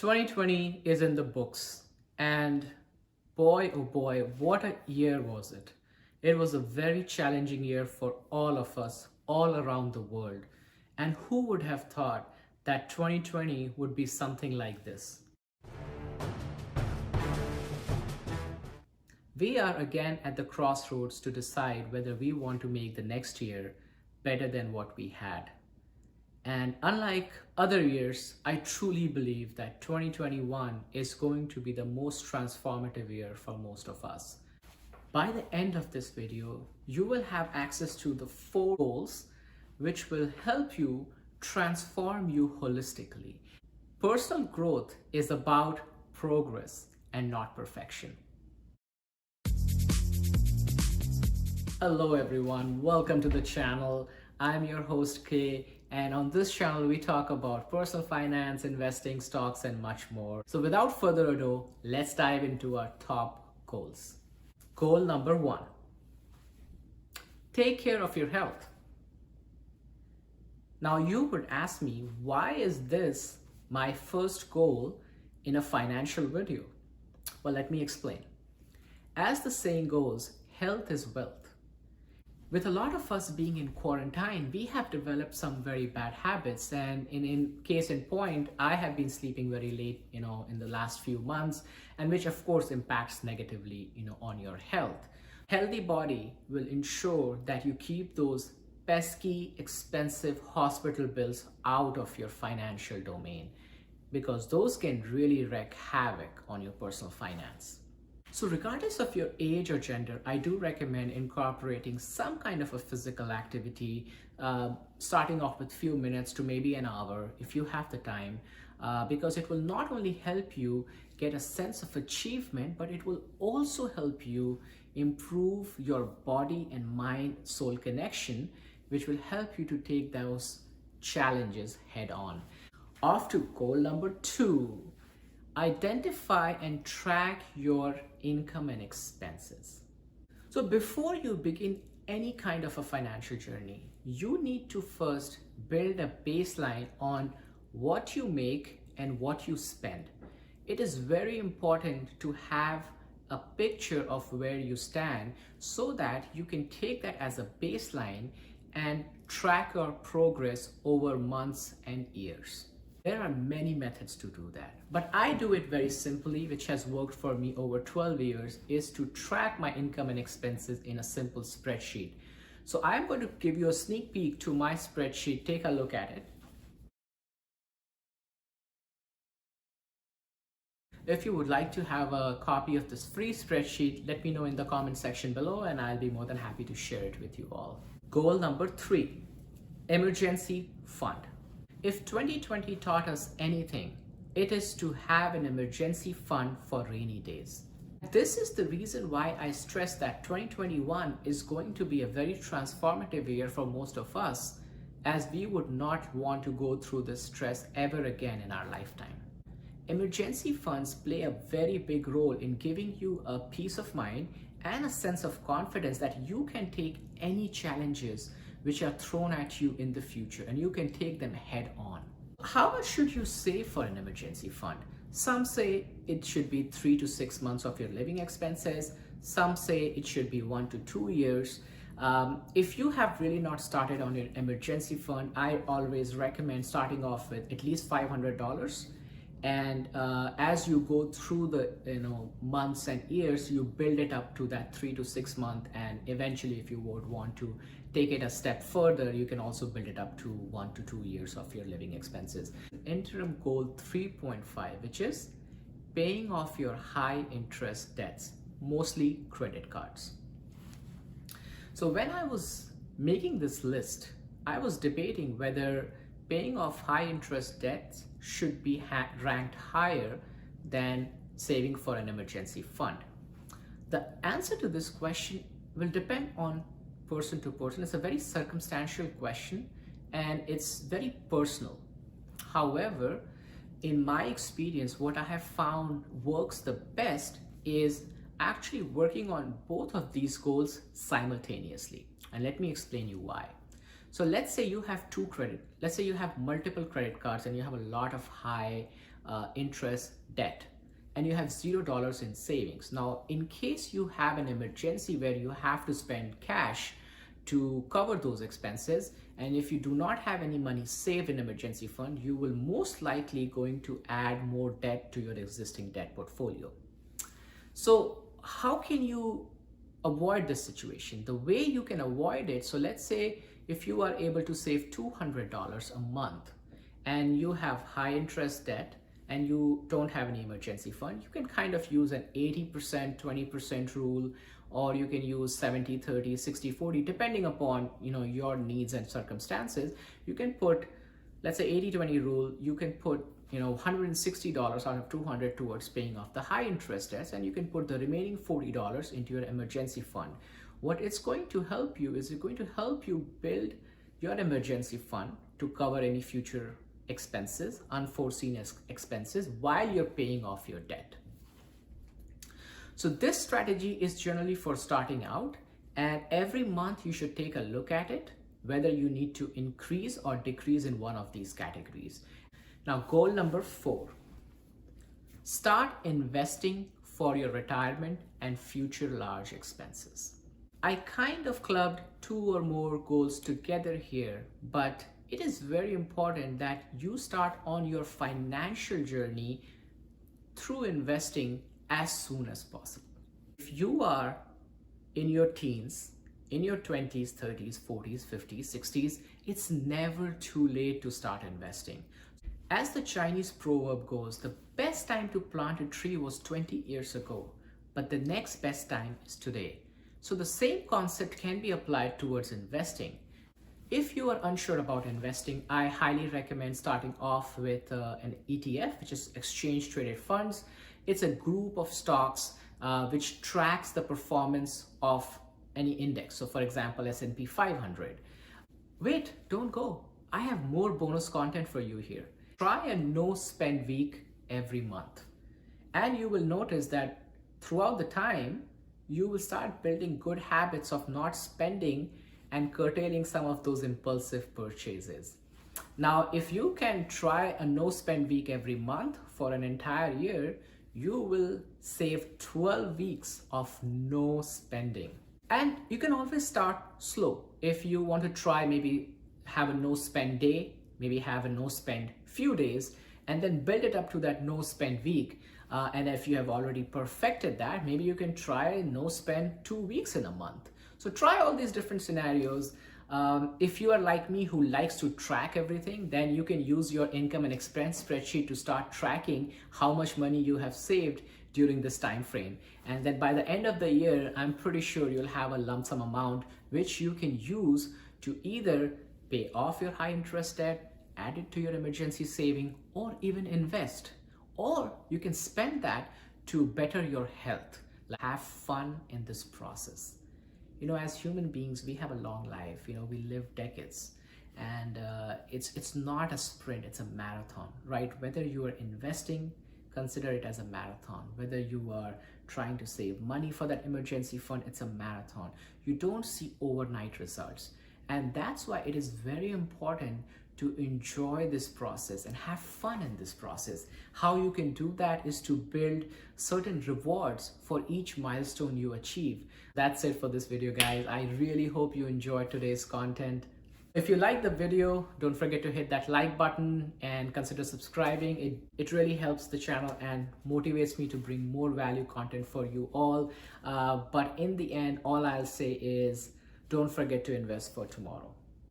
2020 is in the books, and boy, oh boy, what a year was it! It was a very challenging year for all of us, all around the world. And who would have thought that 2020 would be something like this? We are again at the crossroads to decide whether we want to make the next year better than what we had. And unlike other years, I truly believe that 2021 is going to be the most transformative year for most of us. By the end of this video, you will have access to the 4 goals which will help you transform you holistically. Personal growth is about progress and not perfection. Hello everyone, welcome to the channel. I'm your host Kay, and on this channel we talk about personal finance, investing, stocks, and much more. So without further ado, let's dive into our top goals. Goal number 1. Take care of your health. Now you would ask me, why is this my first goal in a financial video? Well, let me explain. As the saying goes, health is wealth. With a lot of us being in quarantine, we have developed some very bad habits, and in case in point, I have been sleeping very late, in the last few months, and which of course impacts negatively, on your health. Healthy body will ensure that you keep those pesky, expensive hospital bills out of your financial domain, because those can really wreak havoc on your personal finance. So regardless of your age or gender, I do recommend incorporating some kind of a physical activity, starting off with few minutes to maybe an hour if you have the time, because it will not only help you get a sense of achievement, but it will also help you improve your body and mind-soul connection, which will help you to take those challenges head on. Off to goal number 2. Identify and track your income and expenses. So before you begin any kind of a financial journey, you need to first build a baseline on what you make and what you spend. It is very important to have a picture of where you stand so that you can take that as a baseline and track your progress over months and years. There are many methods to do that, but I do it very simply, which has worked for me over 12 years, is to track my income and expenses in a simple spreadsheet. So I'm going to give you a sneak peek to my spreadsheet. Take a look at it. If you would like to have a copy of this free spreadsheet, let me know in the comment section below and I'll be more than happy to share it with you all. Goal number 3, emergency fund. If 2020 taught us anything, it is to have an emergency fund for rainy days. This is the reason why I stress that 2021 is going to be a very transformative year for most of us, as we would not want to go through this stress ever again in our lifetime. Emergency funds play a very big role in giving you a peace of mind and a sense of confidence that you can take any challenges which are thrown at you in the future, and you can take them head on. How much should you save for an emergency fund? Some say it should be 3 to 6 months of your living expenses. Some say it should be 1 to 2 years. If you have really not started on your emergency fund, I always recommend starting off with at least $500. And as you go through the months and years, you build it up to that 3 to 6 month, and eventually if you would want to take it a step further, you can also build it up to 1 to 2 years of your living expenses. Interim goal 3.5, which is paying off your high interest debts, mostly credit cards. So when I was making this list, I was debating whether paying off high interest debts should be ranked higher than saving for an emergency fund. The answer to this question will depend on person to person. It's a very circumstantial question and it's very personal. However, in my experience, what I have found works the best is actually working on both of these goals simultaneously. And let me explain you why. So let's say you have multiple credit cards and you have a lot of high interest debt, and you have $0 in savings. Now, in case you have an emergency where you have to spend cash to cover those expenses, and if you do not have any money saved in emergency fund, you will most likely going to add more debt to your existing debt portfolio. So how can you avoid this situation? The way you can avoid it, so let's say if you are able to save $200 a month and you have high interest debt and you don't have any emergency fund, you can kind of use an 80% 20% rule, or you can use 70 30 60 40 depending upon your needs and circumstances. You can put, let's say 80-20 rule, you can put $160 out of 200 towards paying off the high interest debts, and you can put the remaining $40 into your emergency fund. What it's going to help you is it's going to help you build your emergency fund to cover any future expenses, unforeseen expenses, while you're paying off your debt. So this strategy is generally for starting out, and every month you should take a look at it, whether you need to increase or decrease in one of these categories. Now, goal number 4, start investing for your retirement and future large expenses. I kind of clubbed 2 or more goals together here, but it is very important that you start on your financial journey through investing as soon as possible. If you are in your teens, in your 20s, 30s, 40s, 50s, 60s, it's never too late to start investing. As the Chinese proverb goes, the best time to plant a tree was 20 years ago, but the next best time is today. So the same concept can be applied towards investing. If you are unsure about investing, I highly recommend starting off with an ETF, which is exchange traded funds. It's a group of stocks which tracks the performance of any index. So for example, S&P 500. Wait, don't go. I have more bonus content for you here. Try a no spend week every month, and you will notice that throughout the time, you will start building good habits of not spending and curtailing some of those impulsive purchases. Now, if you can try a no spend week every month for an entire year, you will save 12 weeks of no spending. And you can always start slow. If you want to try, maybe have a no spend day, maybe have a no spend few days, and then build it up to that no spend week. And if you have already perfected that, maybe you can try no spend 2 weeks in a month. So try all these different scenarios. If you are like me who likes to track everything, then you can use your income and expense spreadsheet to start tracking how much money you have saved during this time frame. And then by the end of the year, I'm pretty sure you'll have a lump sum amount which you can use to either pay off your high interest debt, add it to your emergency saving, or even invest. Or you can spend that to better your health. Have fun in this process. As human beings, we have a long life. We live decades, and it's not a sprint, it's a marathon, right? Whether you are investing, consider it as a marathon. Whether you are trying to save money for that emergency fund, it's a marathon. You don't see overnight results, and that's why it is very important to enjoy this process and have fun in this process. How you can do that is to build certain rewards for each milestone you achieve. That's it for this video, guys. I really hope you enjoyed today's content. If you like the video, don't forget to hit that like button and consider subscribing. It really helps the channel and motivates me to bring more value content for you all. But in the end, all I'll say is don't forget to invest for tomorrow.